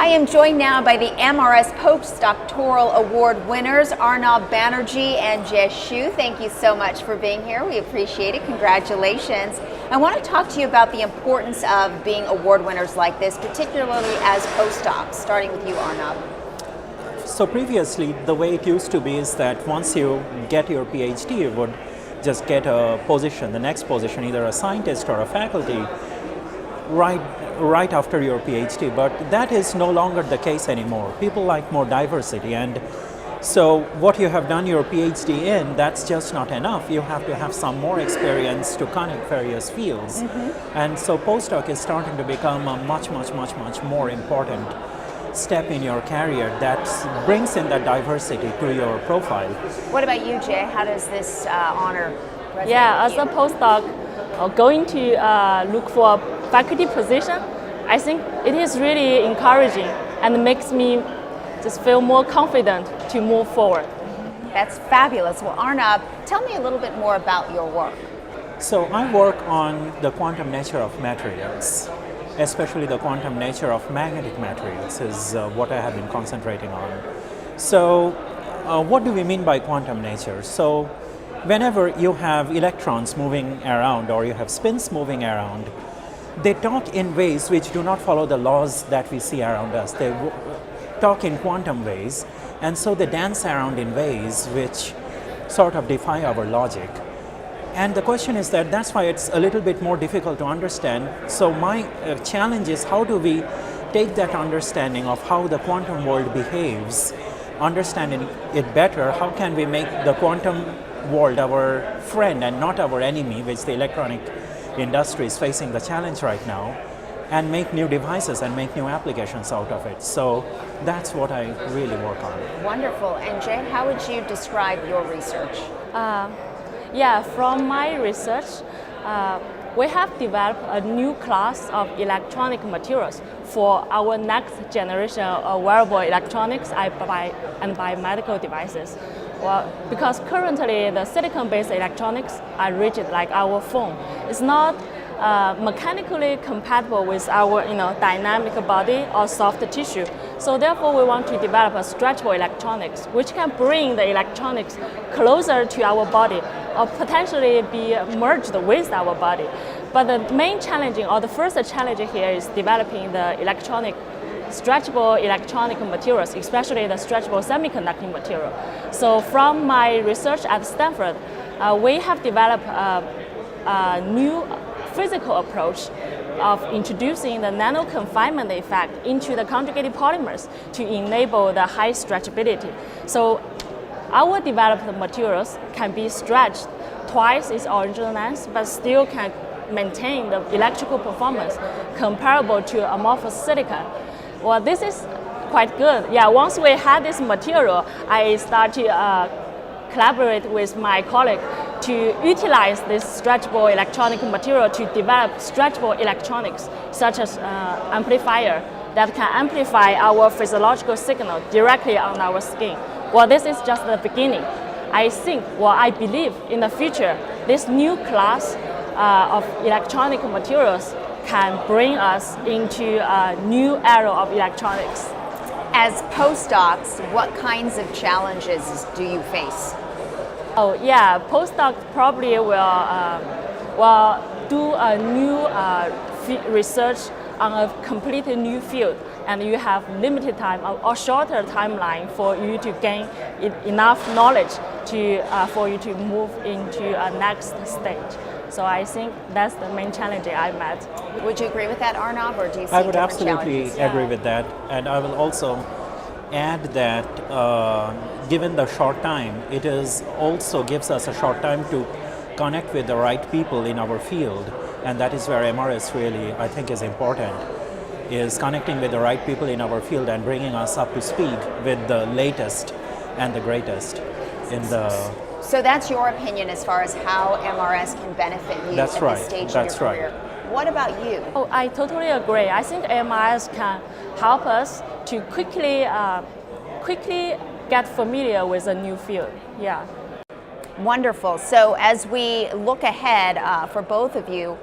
I am joined now by the MRS Postdoctoral Award winners, Arnab Banerjee and Jie. Thank you so much for being here. We appreciate it. Congratulations. I want to talk to you about the importance of being award winners like this, particularly as postdocs, starting with you, Arnab. So previously, the way it used to be is that once you get your PhD, you would just get a position, the next position, either a scientist or a faculty, right after your PhD, but that is no longer the case anymore. People like more diversity, and so what you have done your PhD in, that's just not enough. You have to have some more experience to connect various fields. And so postdoc is starting to become a much more important step in your career that brings in that diversity to your profile. What about you, Jie? How does this honor resonate Yeah, as with you? a postdoc, going to look for a faculty position, I think it is really encouraging and makes me just feel more confident to move forward. That's fabulous. Well, Arnab, tell me a little bit more about your work. So I work on the quantum nature of materials, especially the quantum nature of magnetic materials is what I have been concentrating on. So what do we mean by quantum nature? So whenever you have electrons moving around or you have spins moving around, they talk in ways which do not follow the laws that we see around us. They talk in quantum ways, and so they dance around in ways which sort of defy our logic. And the question is that's why it's a little bit more difficult to understand. So my challenge is, how do we take that understanding of how the quantum world behaves, understanding it better? How can we make the quantum world our friend and not our enemy, which the electronic industry is facing the challenge right now, and make new devices and make new applications out of it. So that's what I really work on. Wonderful. And Jie, how would you describe your research? Yeah, from my research, we have developed a new class of electronic materials for our next generation of wearable electronics and biomedical devices. Well, because currently the silicon-based electronics are rigid, like our phone. It's not mechanically compatible with our dynamic body or soft tissue. So therefore we want to develop a stretchable electronics which can bring the electronics closer to our body or potentially be merged with our body. But the main challenging, or the first challenge here, is developing the stretchable electronic materials, especially the stretchable semiconducting material. So from my research at Stanford, we have developed a new physical approach of introducing the nano-confinement effect into the conjugated polymers to enable the high stretchability. So our developed materials can be stretched twice its original length, but still can maintain the electrical performance comparable to amorphous silicon. Well, this is quite good. Yeah, once we had this material, I started to collaborate with my colleague to utilize this stretchable electronic material to develop stretchable electronics, such as amplifier that can amplify our physiological signal directly on our skin. Well, this is just the beginning. I believe in the future, this new class of electronic materials can bring us into a new era of electronics. As postdocs, what kinds of challenges do you face? Oh yeah, postdoc probably will do a new research on a completely new field, and you have limited time or shorter timeline for you to gain enough knowledge for you to move into a next stage. So I think that's the main challenge I met. Would you agree with that, Arnab, or do you see I would different absolutely challenges? agree with that, and I will also add that given the short time, it is also gives us a short time to connect with the right people in our field, and that is where MRS really, I think, is important, is connecting with the right people in our field and bringing us up to speed with the latest and the greatest in the... So that's your opinion as far as how MRS can benefit you That's at right. this stage That's in your right. career. What about you? Oh, I totally agree. I think MRS can help us to quickly get familiar with a new field. Yeah. Wonderful. So as we look ahead for both of you,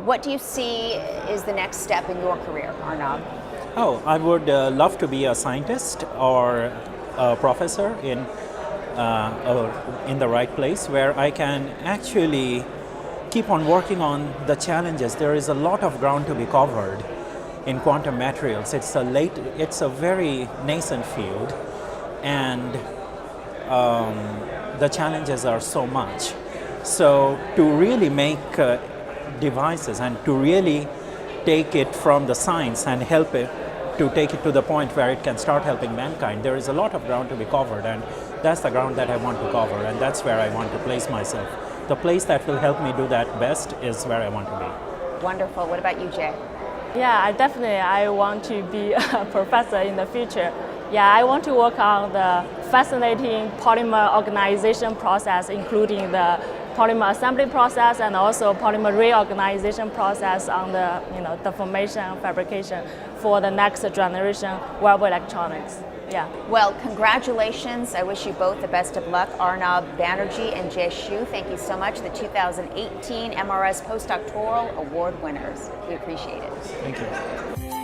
What do you see is the next step in your career, Arnab? Oh, I would love to be a scientist or a professor in the right place where I can actually keep on working on the challenges. There is a lot of ground to be covered in quantum materials. It's a very nascent field, and the challenges are so much. So to really make devices and to really take it from the science and help it to take it to the point where it can start helping mankind, there is a lot of ground to be covered, and that's the ground that I want to cover, and that's where I want to place myself. The place that will help me do that best is where I want to be. Wonderful. What about you, Jie? Yeah, I want to be a professor in the future. Yeah, I want to work on the fascinating polymer organization process, including the polymer assembly process and also polymer reorganization process on the deformation and fabrication for the next generation wearable electronics. Yeah. Well, congratulations. I wish you both the best of luck. Arnab Banerjee and Jie Xu, thank you so much, the 2018 MRS Postdoctoral Award winners. We appreciate it. Thank you.